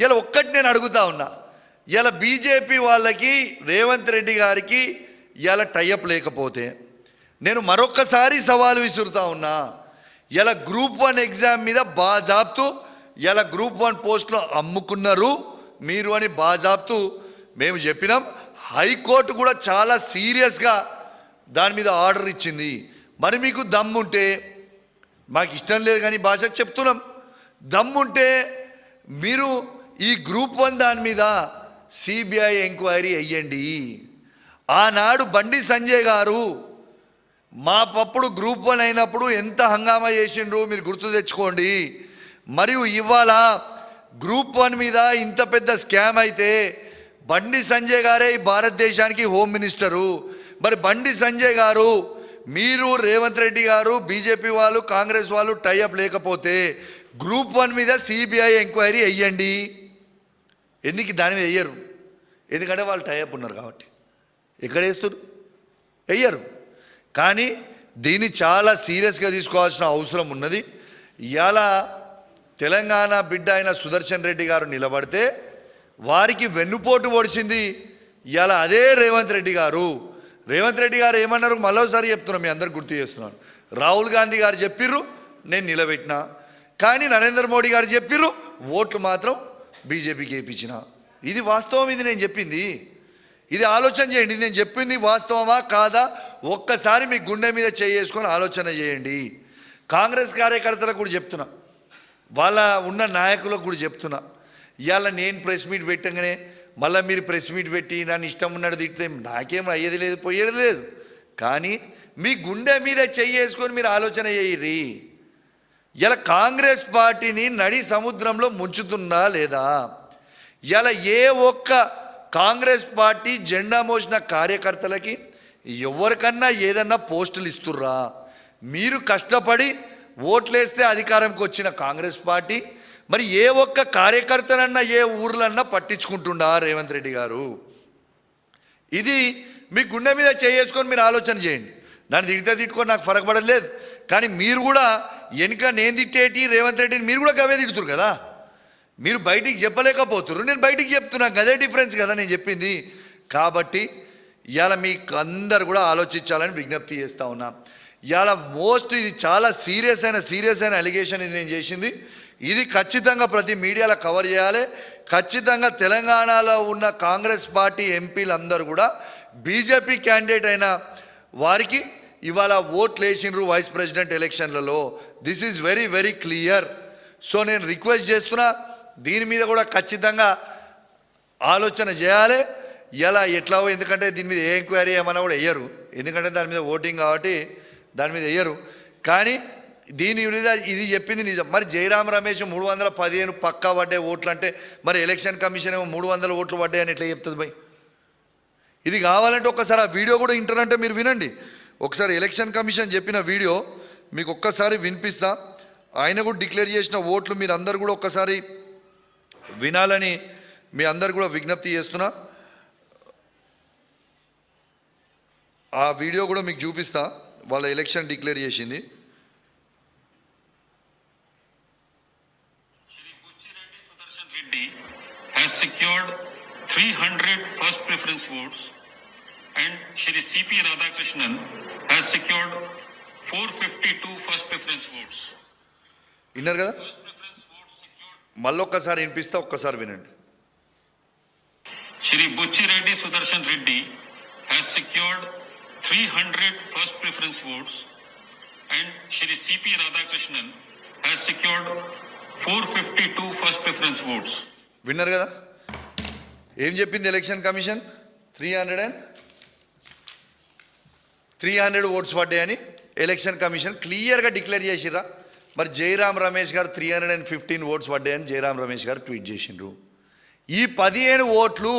ఇలా ఒక్కటి నేను అడుగుతా ఉన్నా, ఇలా బీజేపీ వాళ్ళకి రేవంత్ రెడ్డి గారికి ఇలా టైఅప్ లేకపోతే నేను మరొక్కసారి సవాలు విసురుతా ఉన్నా, ఇలా గ్రూప్ 1 ఎగ్జామ్ మీద బాజాబ్తూ ఇలా గ్రూప్ 1 పోస్టులో అమ్ముకున్నారు మీరు అని బాజాబ్తూ మేము చెప్పినాం. హైకోర్టు కూడా చాలా సీరియస్గా దాని మీద ఆర్డర్ ఇచ్చింది. మరి మీకు దమ్ముంటే, మాకు ఇష్టం లేదు కానీ భాష చెప్తున్నాం, దమ్ముంటే మీరు ఈ గ్రూప్ 1 దాని మీద సిబిఐ ఎంక్వైరీ అయ్యండి. ఆనాడు బండి సంజయ్ గారు మా పప్పుడు గ్రూప్ 1 అయినప్పుడు ఎంత హంగామా చేసిండ్రు మీరు గుర్తు తెచ్చుకోండి. మరియు ఇవాళ గ్రూప్ 1 మీద ఇంత పెద్ద స్కామ్ అయితే బండి సంజయ్ గారే ఈ భారతదేశానికి హోమ్ మినిస్టరు. మరి బండి సంజయ్ గారు, మీరు రేవంత్ రెడ్డి గారు, బీజేపీ వాళ్ళు, కాంగ్రెస్ వాళ్ళు టైఅప్ లేకపోతే గ్రూప్ 1 మీద సిబిఐ ఎంక్వైరీ అయ్యండి. ఎందుకు దాని మీద వెయ్యరు? ఎందుకంటే వాళ్ళు టైఅప్ ఉన్నారు కాబట్టి. ఎక్కడ వేస్తారు? వెయ్యరు. కానీ దీన్ని చాలా సీరియస్గా తీసుకోవాల్సిన అవసరం ఉన్నది. ఇవాళ తెలంగాణ బిడ్డ అయిన సుదర్శన్ రెడ్డి గారు నిలబడితే వారికి వెన్నుపోటు పొడిచింది ఇవాళ అదే రేవంత్ రెడ్డి గారు. రేవంత్ రెడ్డి గారు ఏమన్నారు మరోసారి చెప్తున్నాను, మీ అందరికి గుర్తు చేస్తున్నాను. రాహుల్ గాంధీ గారు చెప్పిర్రు, నేను నిలబెట్టినా. కానీ నరేంద్ర మోడీ గారు చెప్పిర్రు, ఓట్లు మాత్రం బీజేపీకి వేయించిన. ఇది వాస్తవం, ఇది నేను చెప్పింది. ఇది ఆలోచన చేయండి. నేను చెప్పింది వాస్తవమా కాదా ఒక్కసారి మీ గుండె మీద చేసుకొని ఆలోచన చేయండి. కాంగ్రెస్ కార్యకర్తలకు కూడా చెప్తున్నా, వాళ్ళ ఉన్న నాయకులకు కూడా చెప్తున్నా, ఇవాళ నేను ప్రెస్ మీట్ పెట్టగానే మళ్ళీ మీరు ప్రెస్ మీట్ పెట్టి నన్ను ఇష్టం ఉన్నట్టు తిడితే నాకేం అయ్యేది లేదు, పోయేది లేదు. కానీ మీ గుండె మీద చేసుకొని మీరు ఆలోచన చేయర్రి. ఇలా కాంగ్రెస్ పార్టీని నడి సముద్రంలో ముంచుతున్నా లేదా? ఇలా ఏ ఒక్క కాంగ్రెస్ పార్టీ జెండా మోసిన కార్యకర్తలకి ఎవరికన్నా ఏదన్నా పోస్టులు ఇస్తుర్రా? మీరు కష్టపడి ఓట్లేస్తే అధికారంకి వచ్చిన కాంగ్రెస్ పార్టీ మరి ఏ ఒక్క కార్యకర్తనన్నా ఏ ఊర్లన్నా పట్టించుకుంటుండా రేవంత్ రెడ్డి గారు? ఇది మీ గుండె మీద చేసుకొని మీరు ఆలోచన చేయండి. నన్ను తిట్టుకొని నాకు ఫరక పడలేదు. కానీ మీరు కూడా వెనుక నేను తిట్టేటి రేవంత్ రెడ్డిని మీరు కూడా గవే తిడుతురు కదా. మీరు బయటికి చెప్పలేకపోతున్నారు, నేను బయటికి చెప్తున్నా. అదే డిఫరెన్స్ కదా నేను చెప్పింది. కాబట్టి ఇవాళ మీకు అందరు కూడా ఆలోచించాలని విజ్ఞప్తి చేస్తూ ఉన్నా. ఇవాళ ఇది చాలా సీరియస్ అయిన అలిగేషన్ ఇది నేను చేసింది. ఇది ఖచ్చితంగా ప్రతి మీడియాలో కవర్ చేయాలి. ఖచ్చితంగా తెలంగాణలో ఉన్న కాంగ్రెస్ పార్టీ ఎంపీలందరూ కూడా బీజేపీ క్యాండిడేట్ అయిన వారికి ఇవాళ ఓట్లు వేసిండ్రు వైస్ ప్రెసిడెంట్ ఎలక్షన్లలో. This is very very clear. So నేను రిక్వెస్ట్ చేస్తున్నా, దీని మీద కూడా ఖచ్చితంగా ఆలోచన చేయాలి. ఇలా ఎట్లావో, ఎందుకంటే దీని మీద ఏ ఎంక్వైరీ ఏమన్నా కూడా వేయరు, ఎందుకంటే దాని మీద ఓటింగ్ కాబట్టి దాని మీద వేయరు. కానీ దీని మీద ఇది చెప్పింది నిజం. మరి జయరాం రమేష్ 315 పక్కా పడ్డే ఓట్లు అంటే మరి ఎలక్షన్ కమిషన్ ఏమో 300 ఓట్లు పడ్డాయని ఎట్లా చెప్తుంది భయ్? ఇది కావాలంటే ఒక్కసారి ఆ వీడియో కూడా ఇంటరంటే మీరు వినండి. ఒకసారి ఎలక్షన్ కమిషన్ చెప్పిన వీడియో మీకు ఒక్కసారి వినిపిస్తా. ఆయన కూడా డిక్లేర్ చేసిన ఓట్లు మీరు అందరు కూడా ఒక్కసారి వినాలని మీ అందరు కూడా విజ్ఞప్తి చేస్తున్నా. ఆ వీడియో కూడా మీకు చూపిస్తా, వాళ్ళ ఎలక్షన్ డిక్లేర్ చేసింది. has secured 300 first preference votes and Shri C.P. Radhakrishnan has secured 452 first preference votes. విన్నారు కదా? మళ్ళొక్కసారి వినిపిస్తా, ఒక్కసారి వినండి. Shri Buchi Reddy Sudarshan Reddy has secured 300 first preference votes and Shri C.P. Radhakrishnan has secured 452 first preference votes. విన్నారు కదా ఏం చెప్పింది ఎలక్షన్ కమిషన్? 300 ఓట్స్ పడ్డాయని ఎలక్షన్ కమిషన్ క్లియర్గా డిక్లేర్ చేసిర్రా. మరి జయరాం రమేష్ గారు 315 ఓట్స్ పడ్డాయని జయరాం రమేష్ గారు ట్వీట్ చేసిండ్రు. ఈ 15 ఓట్లు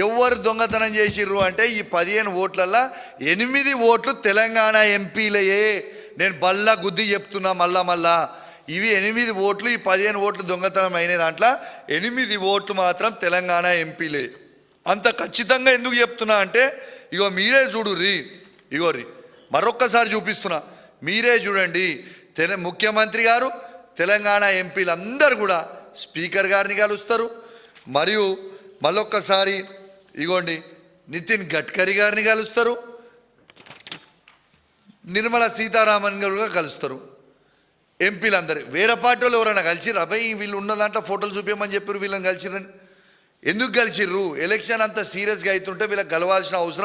ఎవరు దొంగతనం చేసిర్రు అంటే ఈ 15 ఓట్లల్లో 8 ఓట్లు తెలంగాణ ఎంపీలయే. నేను బల్లా గుద్ది చెప్తున్నా మళ్ళా ఇవి 8 ఓట్లు, ఈ 15 ఓట్లు దొంగతనం అయిన దాంట్లో 8 ఓట్లు మాత్రం తెలంగాణ ఎంపీలే. అంత ఖచ్చితంగా ఎందుకు చెప్తున్నా అంటే ఇగో మీరే చూడుర్రి, ఇగోర్రి మరొక్కసారి చూపిస్తున్నా, మీరే చూడండి. ముఖ్యమంత్రి గారు తెలంగాణ ఎంపీలందరూ కూడా స్పీకర్ గారిని కలుస్తారు, మరియు మళ్ళొక్కసారి ఇగోండి నితిన్ గడ్కరీ గారిని కలుస్తారు, నిర్మలా సీతారామన్ గారు కలుస్తారు. ఎంపీలందరూ వేరే పార్టీలు ఎవరైనా కలిసిర్రు అబ్బాయి వీళ్ళు ఉన్న దాంట్లో ఫోటోలు చూపించమని చెప్పారు, వీళ్ళని కలిసిర్రని ఎందుకు కలిసిర్రు? ఎలక్షన్ అంత సీరియస్గా అవుతుంటే వీళ్ళకి కలవాల్సిన అవసరం